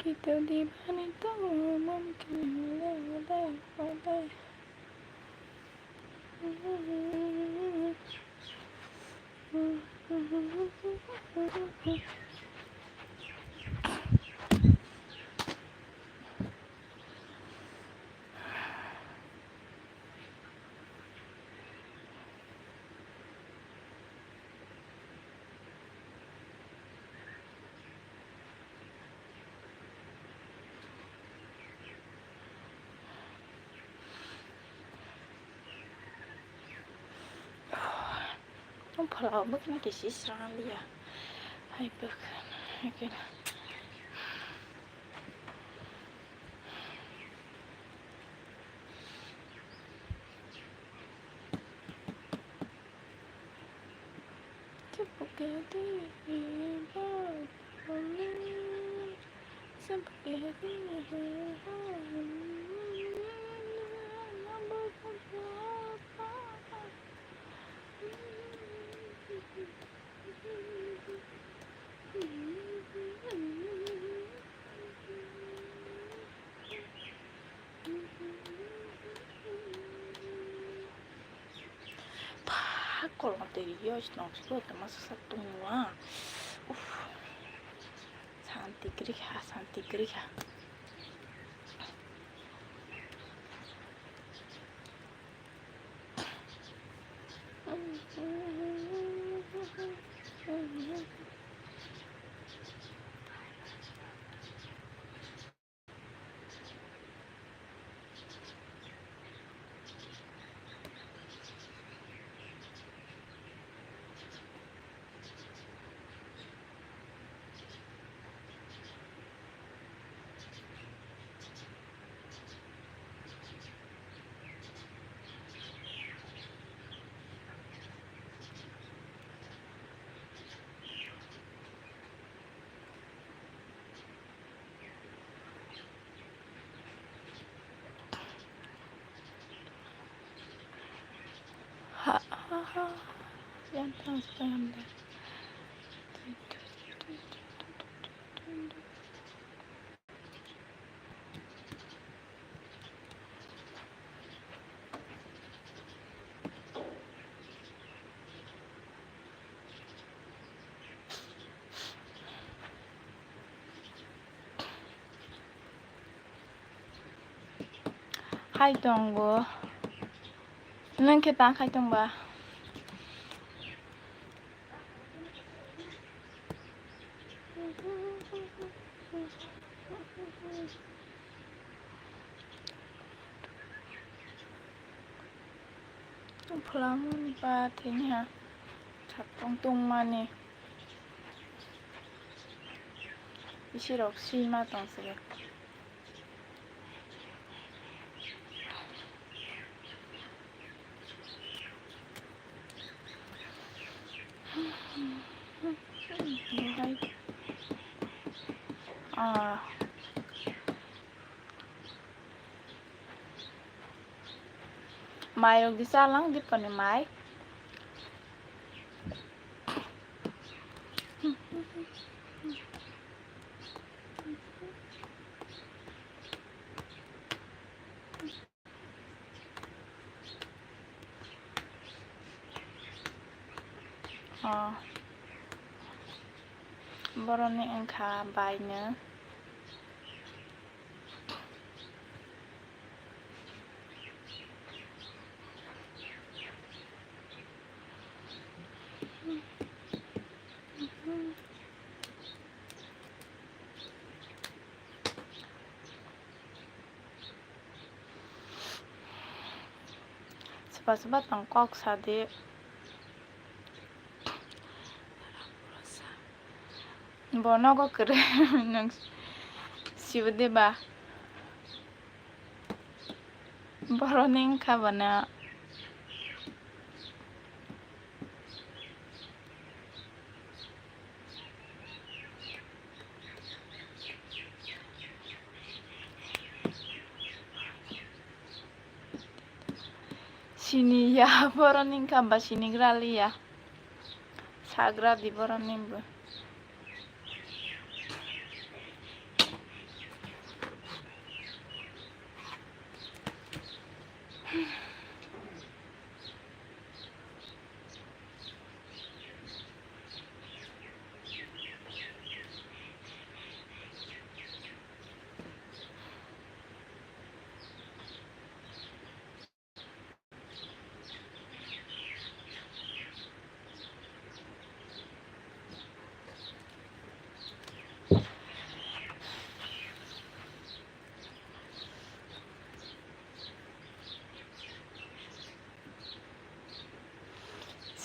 Kita di mana tahu mungkin oleh. Palau bức nó thì xí xa lìa hay bức hay cái nào chứ bức cái gì bao nhiêu sao bức cái gì Kalau material não escuta, mas essa tua, santi griha. Yang transparan. Hai tunggu. Nang kita hai tunggu. Pelamun patinya tung mani. Isi roksi matang sih. Mai og disalang di pa ni Mai. Boroni engka baiknya. Sebab tangkok sade. Bono ko kere nang siwde ba. Boroni engka bana. Sini ya boroni engka ba sini grali ya. Sagra di boroni bu.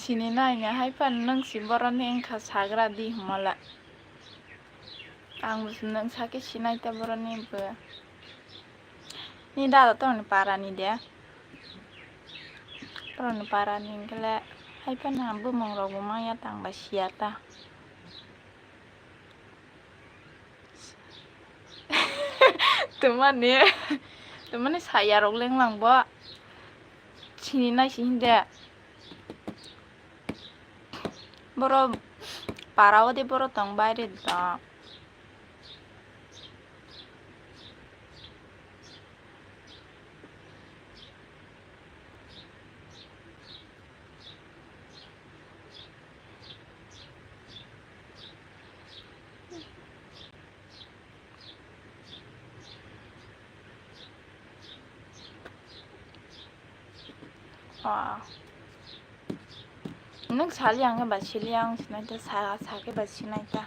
sini naiknya hai pan neng si boran engka sagra di humala ang bus neng sakit sinai ta boran be ni dah tahu ni parah ni dia terus ni parah ni kele hai pan ambu mengrogu maya tang basiata teman ni saya rogleng lang bo sini nai sini dia boro parah de boro tang bayre da wah neng saliang ke basiliang sinai ta ke basinai ta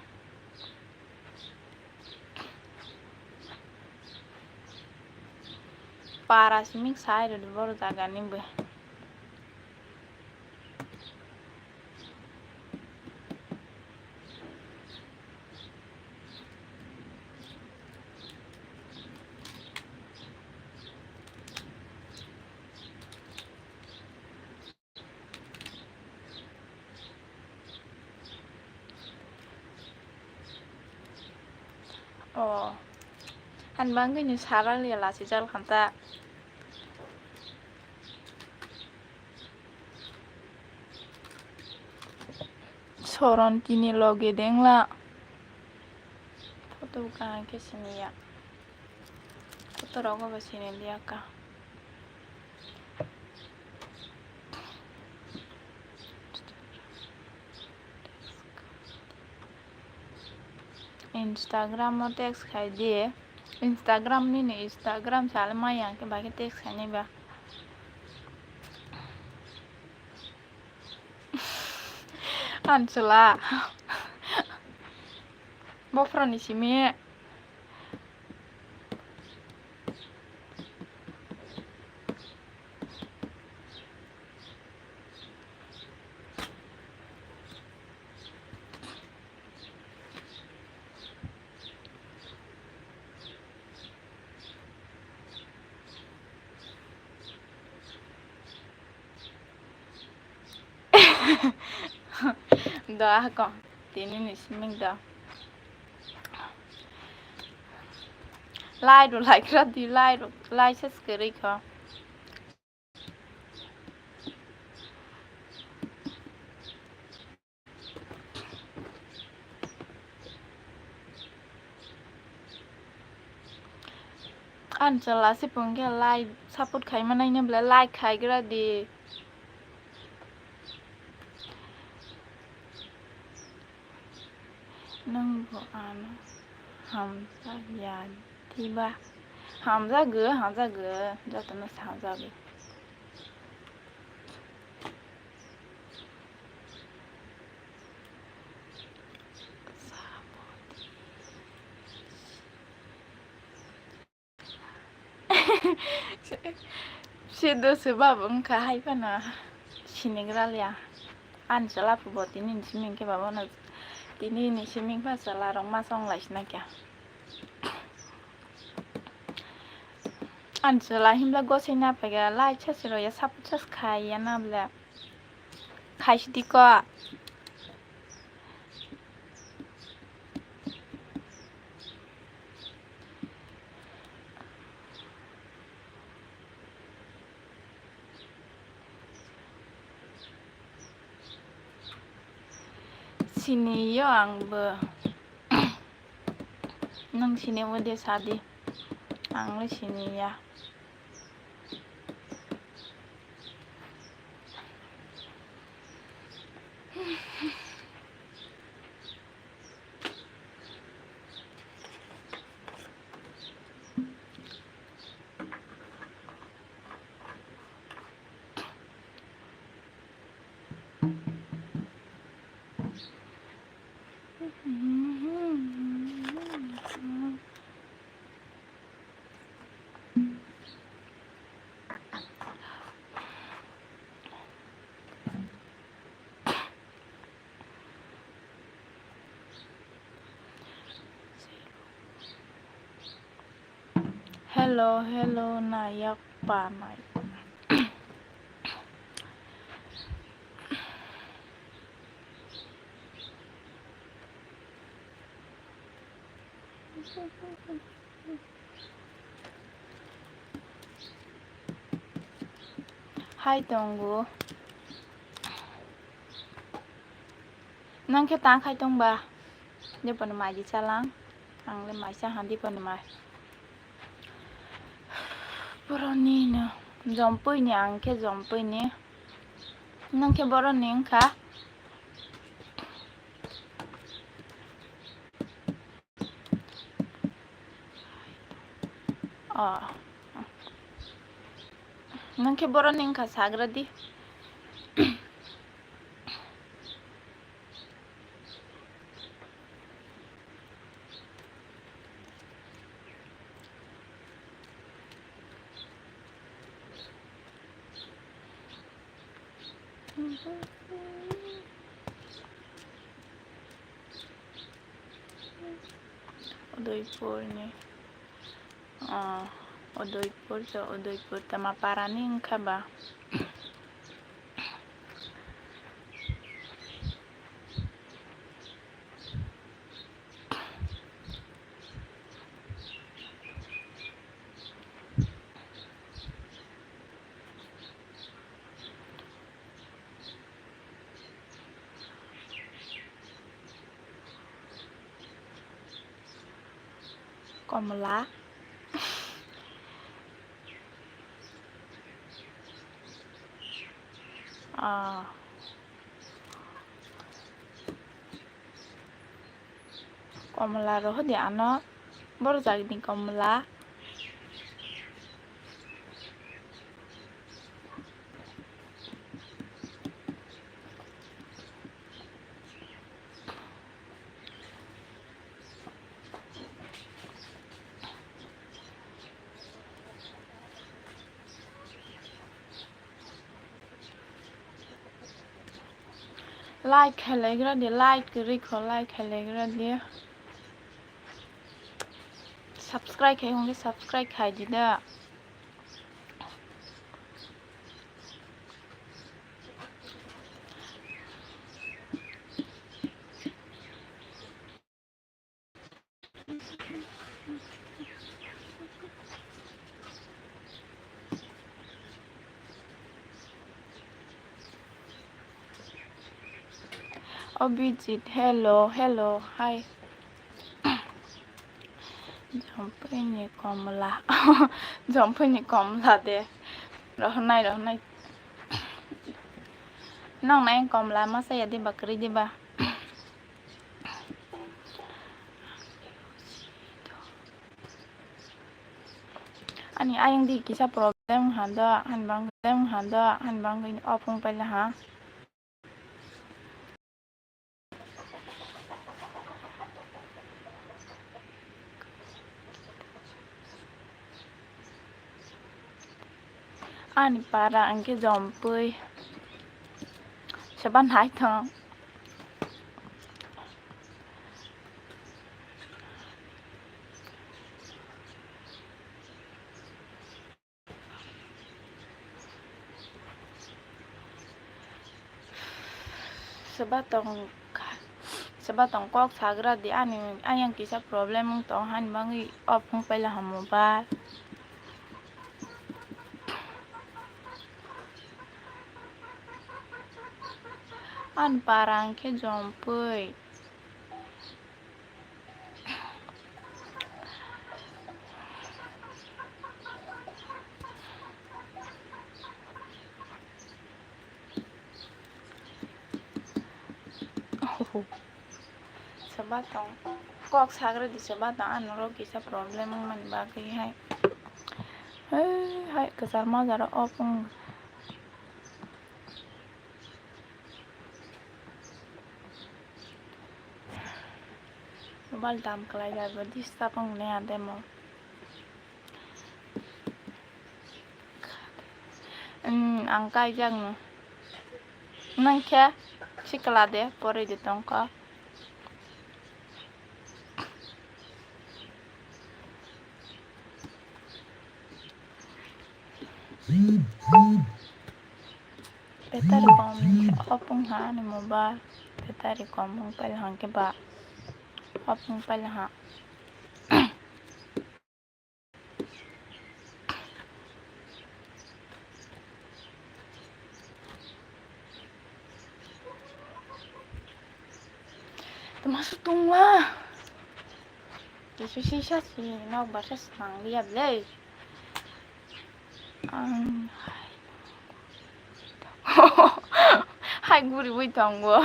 parah sih mix saya di baru tagan ni be oh han bangga ni sarang lihat lah sejal kanta soron kini loge deng lah foto bukan ke sini ya foto rogo ke sini dia kah Instagram mau teks kai dia Instagram ni Instagram salma yang ke bagi teks kai ba Ansela bofron di sini dah kok ini nih siming dah like do like rati like subscribe kok Ansela sih pungke like saput kai mana ini bela like kai kira di neng bo anu Hamza ya tiba Hamza ge jatuh nas Hamza ge Sido sebab engkau hai pana sini geral ya Ansela pun ini siming ke bawah nas ini siming pas larong masong lah sini kya Ansela himla gosenya pega like chasiro ya saput chas kai ya na bla kai sidiko sini yo ang be nang sini udah sadi ang le sini ya hello nayak panay. Hai tunggu. Nang ke tang khai tong ba. Dia pun mai di salang. Ang le mai sa handi pun mai. Boroni na. Jompui ni ang ke jompui ni. Nang ke boroni ang ka. Oh. Nang ke boroni ang ka sagradi. Udaipur ni. Udaipur so Udaipur tama paraning ka ba? Komla. Komla roh di ano. Baru jadi ni komla. Like खेलेगा dia like kiri ko like खेलेगा dia. Subscribe kayak hoंगे subscribe खाई दी दा. Abhijit hello hi. Jumpai ni komla. Jumpai ni komla deh. Roh nai. Nong nai komla masa ya di bakri di ba. Ani ayang di kisah problem handa hanbang ini opung pala ha. Ani para angke jompuy. Saban hai thong. Sebatong kok sagra di ani ayang kisah problem tong hanbang i opung pala ha mobile. An parang ke jompuy. Sebatong kok sagra di sebatong an ro kisah problem man bagay hai. Hai kesar mau zara opung. Bal dam kelai jar badi stapang ne ade mo. Angkai jang no. Nang kya sikala de pore de tong ka. Battery kom opung ha ni mobile battery kom hong pel hang ke ba opung pel ha termasuk tungwa Sushi sih no bahasa senang lihat deh hai guri bui tong bo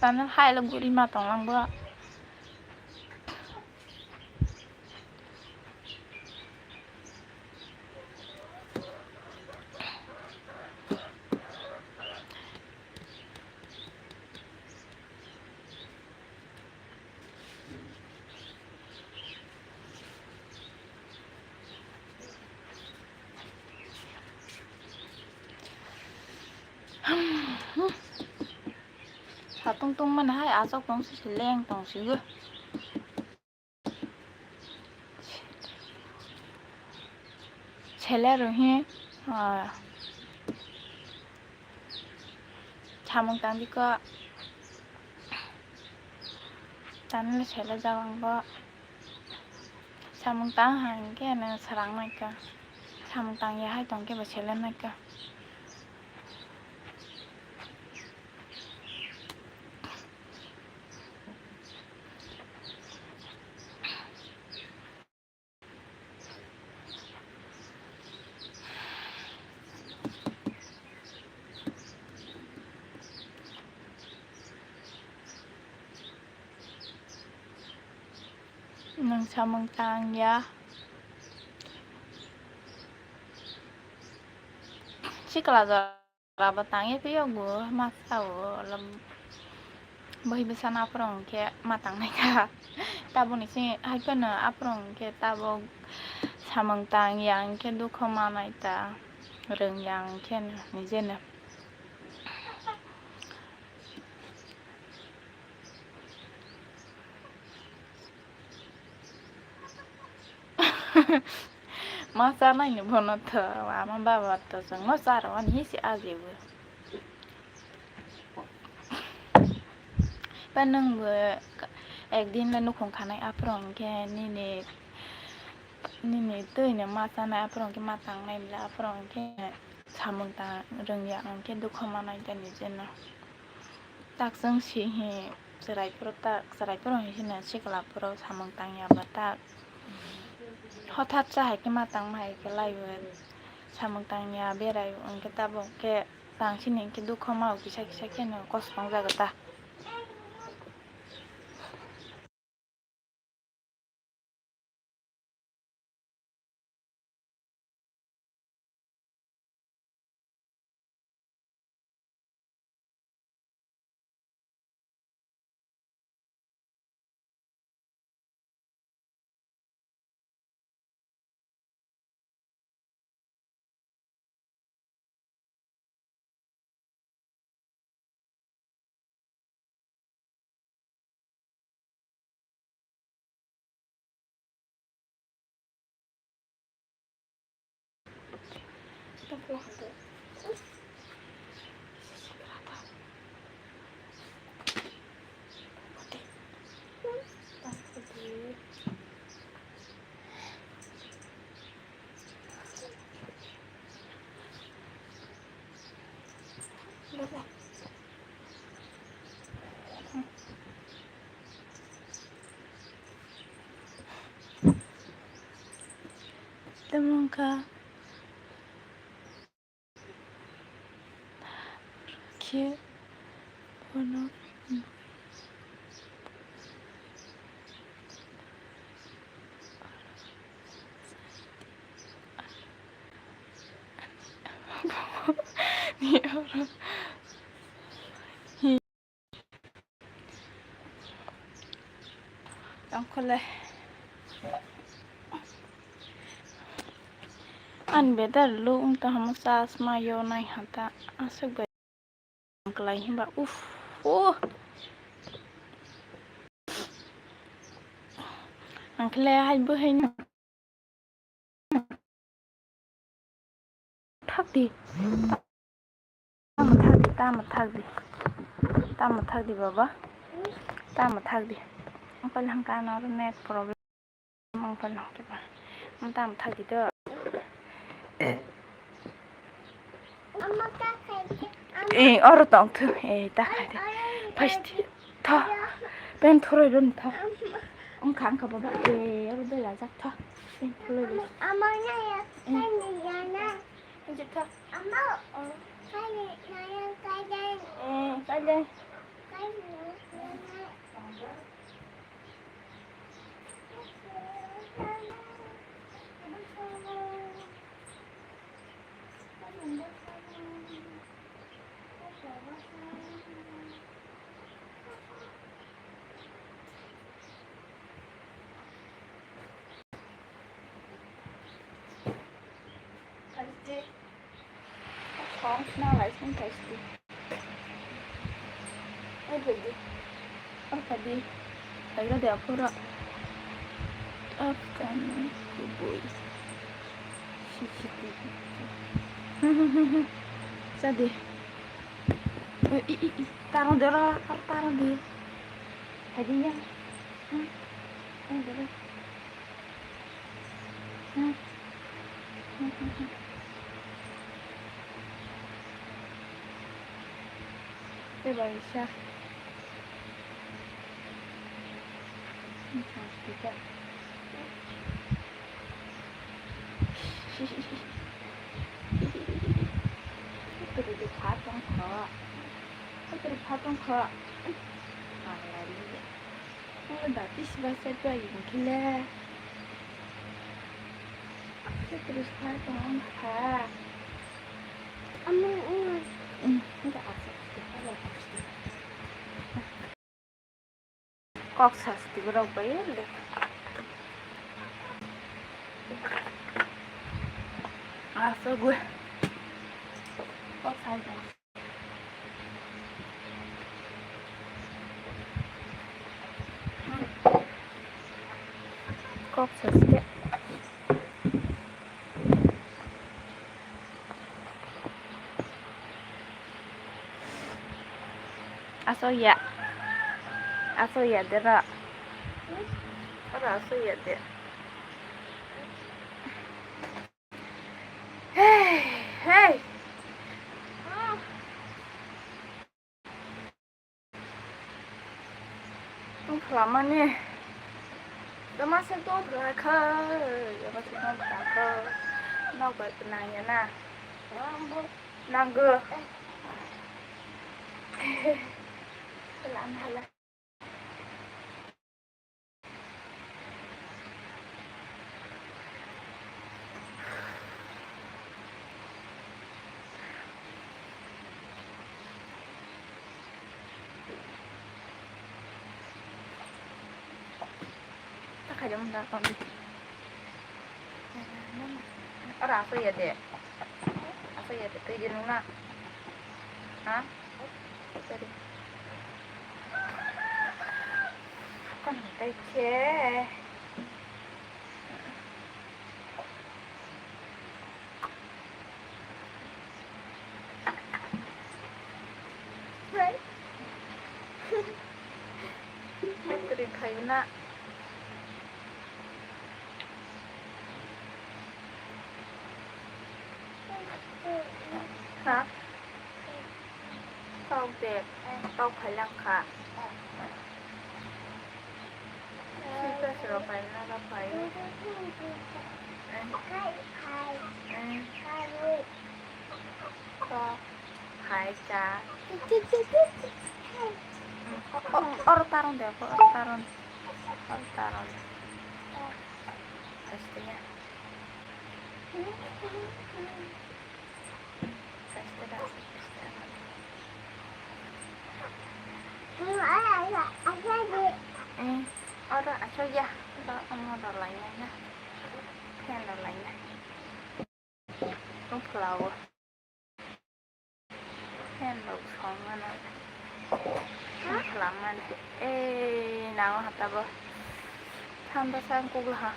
tanah hai la guri ma tong lang bo sa tung tung man hai asok tong si leng tong si gu ছেলে রহি সামং তাंदिको tanle ছেলে जालांबो सामं तां हांगे न सरang नायका सामं तां या hai tong ke ba ছেলে Nykaa nang samang tang ya si kala raba tang ya kuyo gu masa wo lam bahi besan aprong ke matang naika tabo ni si hai kana aprong ke tabo samang tang yang ke du khoma naita reng yang ke ni jena masa nai ni bono tha wa ma ba ta sang no sar wan hi si aje bu panang bu ekdin la nu khong khanai aprong ke ni tui ne masa nai aprong ke matang nai la aprong ke samang tang reng yang ke du khoma naita ni jena tak sang si hi serai pro hi na sikla pro samang tang ya bata hothat chahai ke matang mai ke laiwe samang tang ya berai ke tabo ke tang sini ke du khoma kisa ke no kosong jagata Temungka ke bono ni orang yang kole an bedar lu ta hamsa asma yo nai hata asuk ba kelai himba ang kelai hai bu hai ꯊꯛꯇꯦ ꯇꯥꯃ ꯊꯛꯇꯦ ꯇꯥꯃ ꯊꯛꯇꯦ ꯇꯥꯃ ꯊꯛꯇꯦ ꯕꯥꯕꯥ ꯇꯥꯃ ꯊꯛꯇꯦ uncle ꯍꯪꯀꯥꯟꯅ net problem uncle ꯍꯪꯀꯥꯟ tama thagi đó ở tận thứ ta khai thế phải thọ bên thôi rồi thọ ông kháng cả bà ở đây là chắc thọ bên thôi rồi em chỉ thọ cái đây không nào lại xuống cái gì ai phải đi ở phải đi thấy nó đẹp hơn rồi ở cái bụi ra đi taruh dia lah taruh dia hadiahnya dia đây là sao từ phá trong khó từ phá trong khó là đi sẽ sẽ cho những cái lẽ từ phá trong khó tidak kok sasti berapa ya deh asa gue kok saja kok sasti aso ya dera aso ya deh hey lama nih udah masih tuh berakhir ya masih mau berakhir mau buat penanya nah nangge pelan halah kayak mana kan orang apa ya deh kayak gimana hah tadi kan kayak tadi kayak nak hả con đẹp con phải lăng khả khi ta sửa phải là phải con phải trả orang taruh deh orang taruh pastinya orang aja ya orang lainnya ya kan lainnya không flower kan đầu xong anh không làm anh nào hả ta bơ tham gia sang cô hả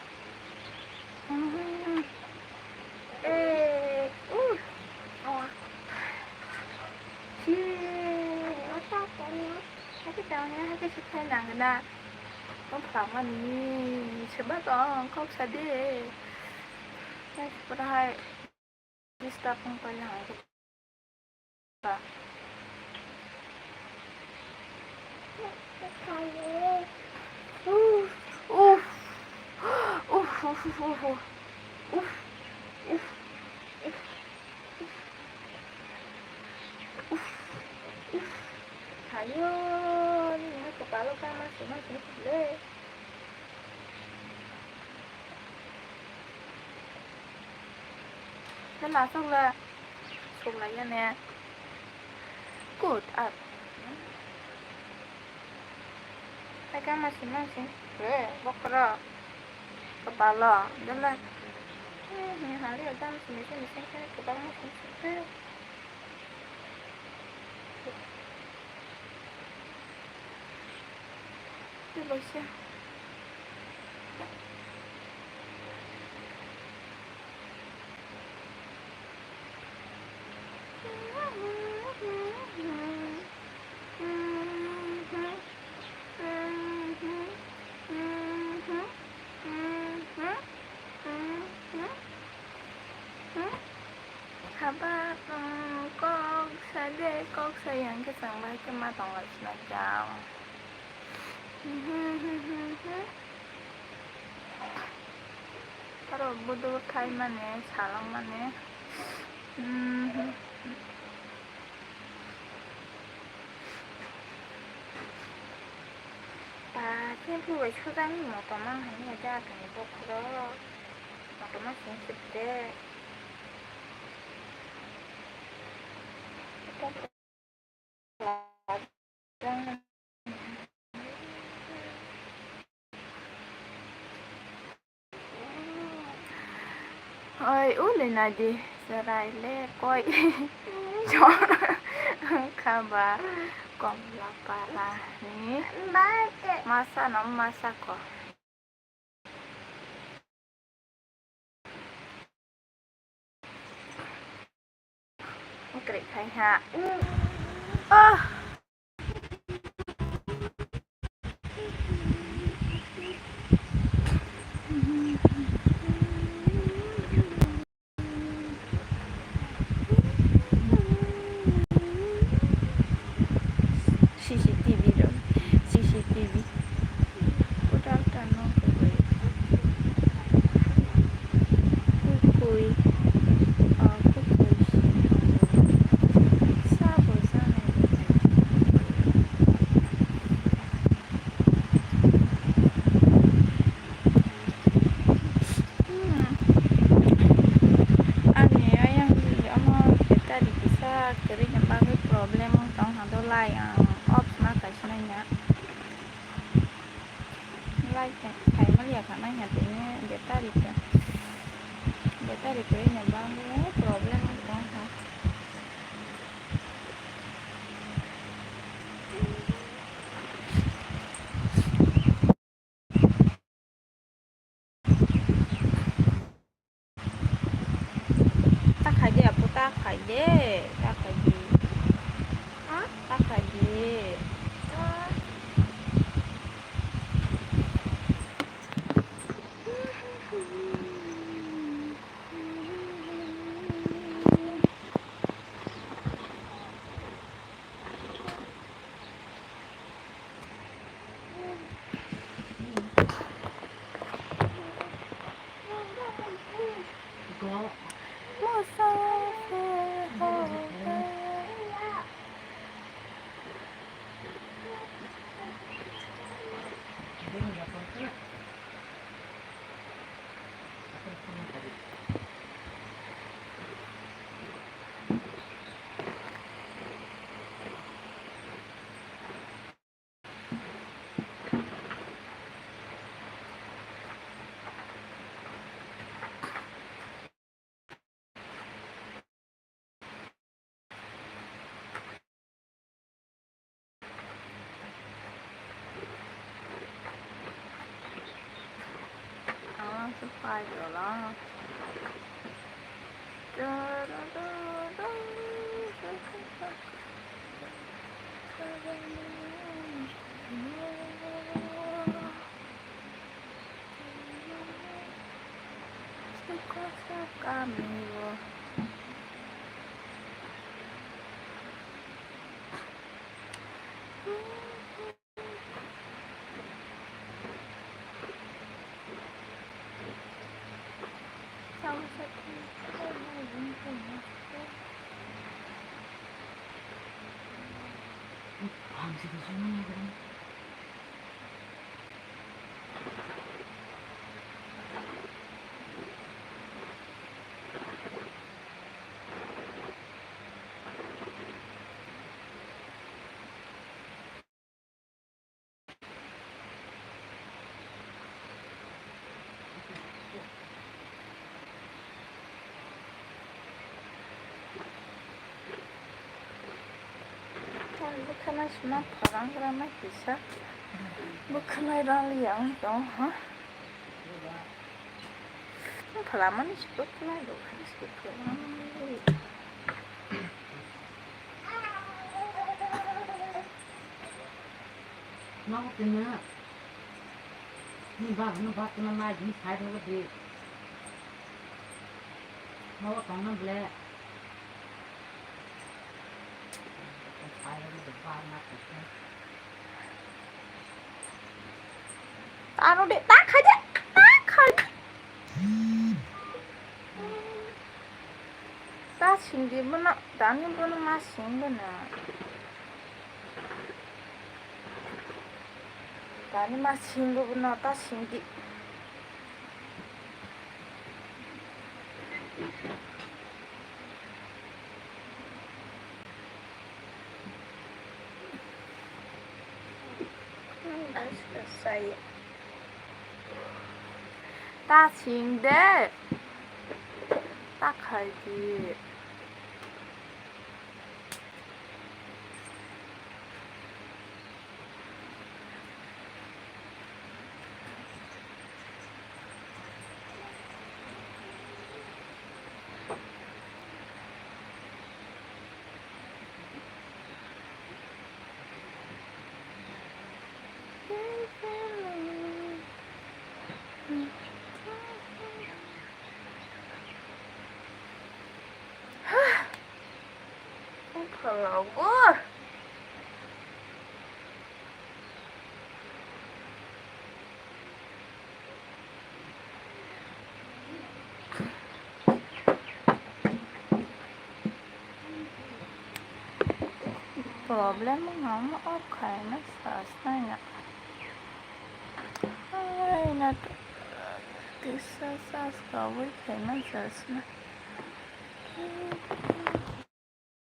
Cái tao nhá cái sự thay nàng người ta không phải mà ni sebab on kau sedih padahal di stop pun pala pa uff uff uff uff uff uff ayun kepala kan masih boleh thế là xong là nha nè good up hai cái masih bokra kepala dan lah ini hari ada mesin kan kepala masih itu bosnya Haba con sayang cái sẵn bay cái ma toàn là chào 바로 모두 타이만해 사랑만해 bà thêm thu về số răng mà tao mang hành người ra thành bốc đó mà tao mang xuống xịt đấy ôi út lên này đi giờ này lê coi cho kabar kom lapar nih masa nom masa kok krik khai hạ CCTV dong CCTV udah no kukui sabo sana aneh yang ama kita bisa kering banget problem tong hantu lai yang off maka senanya lai kayak melihat karena nyatanya beta di kering banget problem tong tak aja aku tak aja Supply rồi đó Camilo. Bukan cuma perang ramai bisa. Bukan yang dong, ha? Pelaman disebut lah, bukan disebut pelaman. Nó cái nữa nó bắt nó mai đi sai thôi đi nó còn nó lẹ sai nó được vào nó Anu dek tak aja. Tak sindi benar, Dani benar masing benar. Dani masing benar tak sindi. Dah selesai. Tak sindi. Tak lagi. Kalau gue problem ngomong oke, nah selesai. Ay, nak bisa sas kau kena selesai.